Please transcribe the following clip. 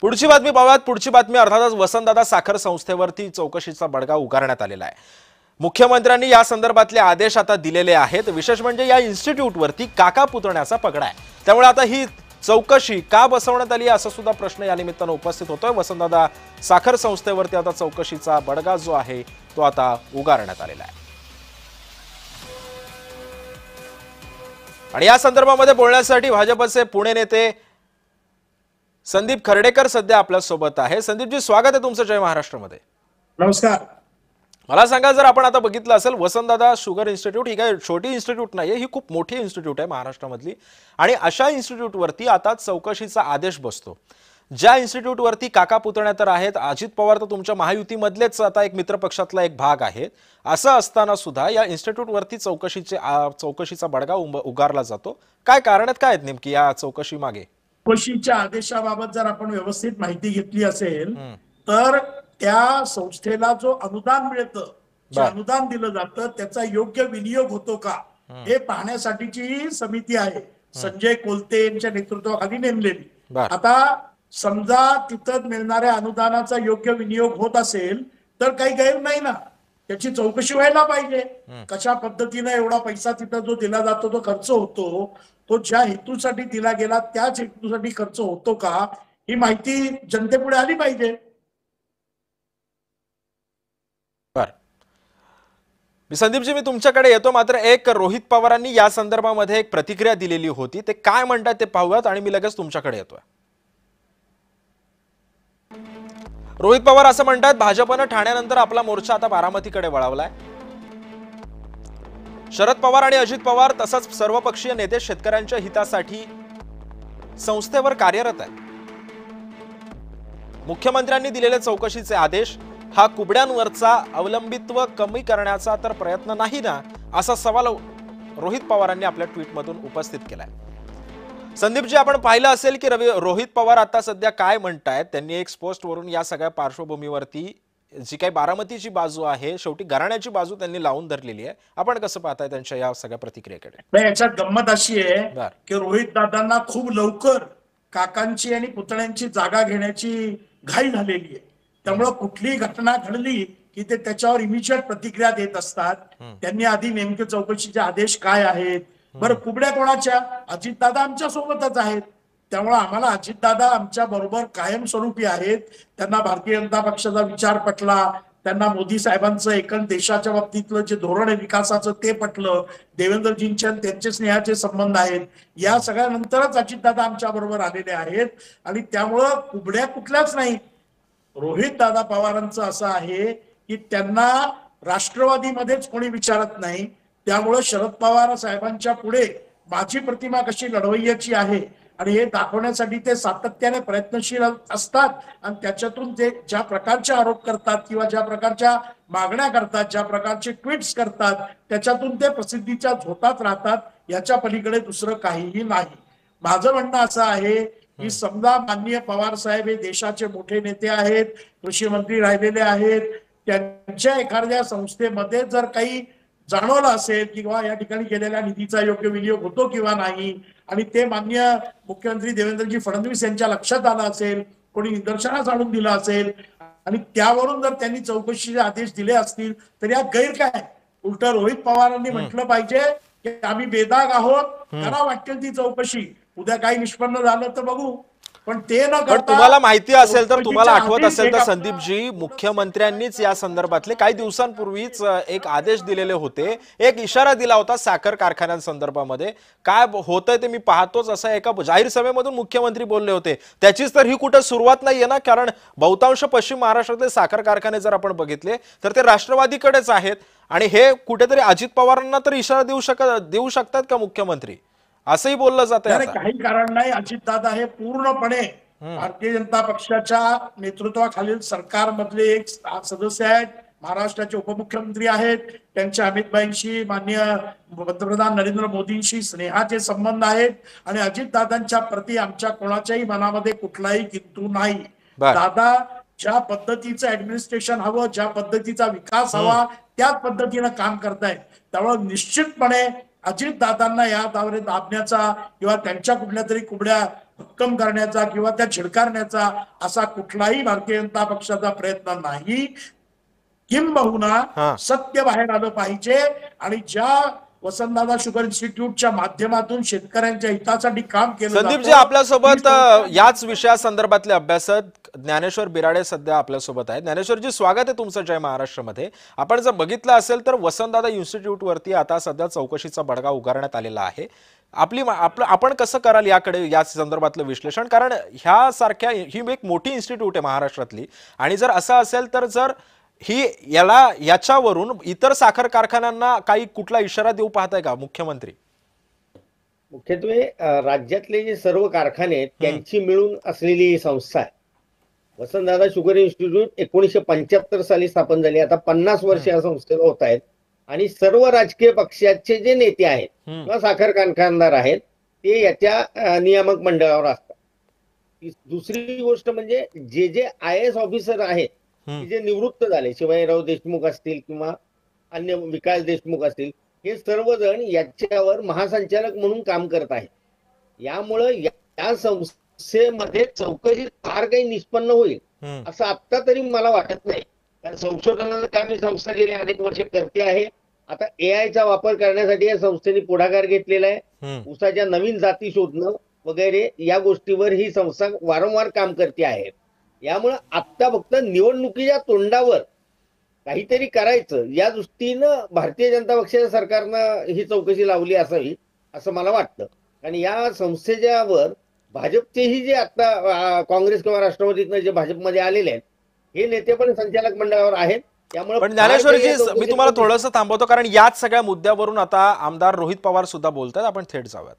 पुढची बातमी पाहूयात। पुढची बातमी अर्थातच वसंतदादा साखर संस्थेवरती चौकशीचा बडगा उगारण्यात आलेला आहे। मुख्यमंत्र्यांनी या संदर्भातले आदेश आता दिलेले आहेत। विशेष म्हणजे या इन्स्टिट्यूटवरती काका पुतण्याचा पगडा आहे, त्यामुळे आता ही चौकशी का बसवण्यात आली असा सुद्धा प्रश्न या निमित्तानं उपस्थित होतोय। वसंतदादा साखर संस्थेवरती आता चौकशीचा बडगा जो आहे तो आता उगारण्यात आलेला आहे आणि या संदर्भामध्ये बोलण्यासाठी भाजपचे पुणे नेते संदीप खर्डेकर सध्या आपल्या सोबत आहे। संदीपजी, स्वागत आहे तुमचं जय महाराष्ट्रमध्ये। नमस्कार। मला सांगा, जर आपण आता बघितलं असेल वसंतदादा शुगर इन्स्टिट्यूट ही काही छोटी इन्स्टिट्यूट नाहीये, ही खूप मोठी इन्स्टिट्यूट आहे महाराष्ट्रामधली आणि अशा इन्स्टिट्यूटवरती आता चौकशीचा आदेश बसतो। ज्या इन्स्टिट्यूटवरती काका पुतण्या तर आहेत, अजित पवार तर तुमच्या महायुतीमधलेच आता एक मित्रपक्षातला एक भाग आहेत, असं असताना सुद्धा या इन्स्टिट्यूटवरती चौकशीचा बडगा उगारला जातो। काय कारण आहेत, काय आहेत नेमकी या चौकशी मागे? चौकशीच्या आदेशाबाबत जर आपण व्यवस्थित माहिती घेतली असेल तर त्या संस्थेला जो अनुदान मिळतं, जे अनुदान दिलं जातं त्याचा योग्य विनियोग होतो का हे पाहण्यासाठीची समिती आहे, संजय कोलते यांच्या नेतृत्वाखाली नेमलेली। आता समजा तिथं मिळणाऱ्या अनुदानाचा योग्य विनियोग होत असेल तर काही गैर नाही ना, त्याची चौकशी व्हायला पाहिजे। कशा पद्धतीने एवढा पैसा तिथं जो दिला जातो तो खर्च होतो, तो ज्या हेतूसाठी दिला गेला त्याच हेतूसाठी खर्च होतो का ही माहिती जनतेपुढे आली पाहिजे। संदीपजी, मी तुमच्याकडे येतो, मात्र एक रोहित पवारांनी या संदर्भामध्ये एक प्रतिक्रिया दिलेली होती, ते काय म्हणतात ते पाहूयात आणि मी लगेच तुमच्याकडे येतोय। रोहित पवार असं म्हणतात, भाजपनं ठाण्यानंतर आपला मोर्चा आता बारामतीकडे वळवलाय। शरद पवार आणि अजित पवार तसंच सर्वपक्षीय नेते शेतकऱ्यांच्या हितासाठी संस्थेवर कार्यरत आहेत। मुख्यमंत्र्यांनी दिलेले चौकशीचे आदेश हा कुबड्यांवरचा अवलंबित्व कमी करण्याचा तर प्रयत्न नाही ना, असा सवाल रोहित पवारांनी आपल्या ट्विटमधून उपस्थित केलाय। संदीपजी, आपण पाहिलं असेल की रोहित पवार आता सध्या काय म्हणतायत, त्यांनी एक पोस्टवरून या सगळ्या पार्श्वभूमीवरती जी काही बारामतीची बाजू आहे, शेवटी घराण्याची बाजू त्यांनी लावून धरलेली आहे। आपण कसं पाहताय त्यांच्या या सगळ्या प्रतिक्रियेकडे? याच्यात गंमत अशी आहे की रोहित दादांना खूप लवकर काकांची आणि पुतण्यांची जागा घेण्याची घाई झालेली आहे, त्यामुळे कुठलीही घटना घडली की ते त्याच्यावर इमिजिएट प्रतिक्रिया देत असतात। त्यांनी आधी नेमके चौकशीचे आदेश काय आहेत, बरं कुबड्या कोणाच्या? अजितदादा आमच्या सोबतच आहेत, त्यामुळे आम्हाला अजितदादा आमच्या बरोबर कायमस्वरूपी आहेत। त्यांना भारतीय जनता पक्षाचा विचार पटला, त्यांना मोदी साहेबांचं एकंदर देशाच्या बाबतीतलं जे धोरण आहे विकासाचं ते पटलं, देवेंद्रजींच्या त्यांचे स्नेहाचे संबंध आहेत। या सगळ्यानंतरच अजितदादा आमच्या बरोबर आलेले आहेत आणि त्यामुळं कुबड्या कुठल्याच नाही। रोहित दादा पवारांचं असं आहे की त्यांना राष्ट्रवादीमध्येच कोणी विचारत नाही, त्यामुळे शरद पवार साहेबांच्या पुढे माझी प्रतिमा कशी लढवय्याची आहे आणि हे दाखवण्यासाठी ते सातत्याने प्रयत्नशील असतात आणि त्याच्यातून ते ज्या प्रकारचे आरोप करतात किंवा ज्या प्रकारच्या मागण्या करतात, ज्या प्रकारचे ट्विट्स करतात, त्याच्यातून ते प्रसिद्धीच्या झोतात राहतात। याच्या पलीकडे दुसरं काहीही नाही। माझं म्हणणं असं आहे की समजा माननीय पवार साहेब हे देशाचे मोठे नेते आहेत, कृषी मंत्री राहिलेले आहेत, त्यांच्या एखाद्या संस्थेमध्ये जर काही जाणवलं असेल किंवा या ठिकाणी केलेल्या निधीचा योग्य विनियोग होतो किंवा नाही आणि ते माननीय मुख्यमंत्री देवेंद्रजी फडणवीस यांच्या लक्षात आलं असेल, कोणी निदर्शनास आणून दिलं असेल आणि त्यावरून जर त्यांनी चौकशीचे आदेश दिले असतील तर यात गैर काय? उलट रोहित पवारांनी म्हटलं पाहिजे की आम्ही बेदाग आहोत, करा वाटेल ती चौकशी, उद्या काही निष्पन्न झालं तर बघू, पण ते न करता तुम्हाला माहिती असेल तर, तुम्हाला आठवत असेल तर संदीपजी, मुख्यमंत्र्यांनीच या संदर्भातले काही दिवसांपूर्वीच एक आदेश दिलेले होते, एक इशारा दिला होता साखर कारखान्यांसंदर्भामध्ये। काय होतंय ते मी पाहतोच असं एका जाहीर सभेमधून मुख्यमंत्री बोलले होते, त्याचीच तर ही कुठे सुरुवात नाहीये ना, कारण बहुतांश पश्चिम महाराष्ट्रातले साखर कारखाने जर आपण बघितले तर ते राष्ट्रवादीकडेच आहेत आणि हे कुठेतरी अजित पवारांना तर इशारा देऊ शकतात का मुख्यमंत्री, असंही बोललं जातंय। काही कारण नाही, अजितदादा हे पूर्णपणे भारतीय जनता पक्षाच्या नेतृत्वाखालील सरकारमधले एक सदस्य आहेत, महाराष्ट्राचे उपमुख्यमंत्री आहेत, त्यांच्या अमितभाईंशी माननीय पंतप्रधान नरेंद्र मोदींशी स्नेहाचे संबंध आहेत आणि अजितदादांच्या प्रती आमच्या कोणाच्याही मनामध्ये कुठलाही किंतु नाही। दादा ज्या पद्धतीचं ऍडमिनिस्ट्रेशन हवं, ज्या पद्धतीचा विकास हवा त्याच पद्धतीनं काम करतायत, त्यामुळे निश्चितपणे अजितदादांना या दावरे दाबण्याचा किंवा त्यांच्या कुठल्या तरी कुबड्या भक्कम करण्याचा किंवा त्या छिडकारण्याचा असा कुठलाही भारतीय जनता पक्षाचा प्रयत्न नाही. किंबहुना सत्य बाहेर आलं पाहिजे आणि ज्या वसंतदादा शुगर इन्स्टिट्यूटच्या माध्यमातून शेतकऱ्यांच्या हितासाठी काम केलं संदीपजी आपल्यासोबत याच विषयासंदर्भातले अभ्यासक ज्ञानेश्वर बिराडे सध्या आपल्यासोबत आहेत. ज्ञानेश्वरजी, स्वागत आहे तुमचं जय महाराष्ट्रमध्ये. आपण जर बघितलं असेल तर वसंतदादा इन्स्टिट्यूट वरती आता सध्या चौकशीचा बडगा उगारण्यात आलेला आहे. आपण कसं कराल याकडे, या संदर्भातलं विश्लेषण? कारण ह्या सारख्या ही एक मोठी इन्स्टिट्यूट आहे महाराष्ट्रातली, आणि जर असं असेल तर जर याच्यावरून इतर साखर कारखान्यांना काही कुठला इशारा देऊ पाहताय का मुख्यमंत्री? मुख्यत्वे राज्यातले जे सर्व कारखाने आहेत त्यांची मिळून असलेली ही संस्था आहे. वसंतदादा शुगर इन्स्टिट्यूट 1975 साली स्थापन झाली. आता 50 वर्ष या संस्थेला होत आहेत आणि सर्व राजकीय पक्षाचे जे नेते आहेत किंवा साखर कारखानदार आहेत ते याच्या नियामक मंडळावर असतात. दुसरी गोष्ट म्हणजे जे IAS ऑफिसर आहेत जे निवृत्त झाले, शिवाजीराव देशमुख असतील किंवा अन्य विकास देशमुख असतील, हे सर्वजण याच्यावर महासंचालक म्हणून काम करत आहेत. यामुळं या संस्थेमध्ये चौकशी फार काही निष्पन्न होईल असं आता तरी मला वाटत नाही. कारण संशोधनाचं काम ही संस्था गेली अनेक वर्ष करते आहे. आता AI चा वापर करण्यासाठी या संस्थेने पुढाकार घेतलेला आहे. ऊसाच्या नवीन जाती शोधणं वगैरे या गोष्टीवर ही संस्था वारंवार काम करते आहे. यामुळे आता फक्त निवडणुकीच्या तोंडावर काहीतरी करायचं या दृष्टीनं भारतीय जनता पक्षाच्या सरकारनं ही चौकशी लावली असावी असं मला वाटतं. आणि या संस्थेच्यावर भाजपचेही जे आता काँग्रेस किंवा राष्ट्रवादीतनं जे भाजपमध्ये आलेले आहेत हे नेते पण संचालक मंडळावर आहेत. त्यामुळे पण ज्ञानेश्वरजी, मी तुम्हाला थोडंसं थांबवतो कारण याच सगळ्या मुद्द्यावरून आता आमदार रोहित पवार सुद्धा बोलतात. आपण थेट जाऊयात.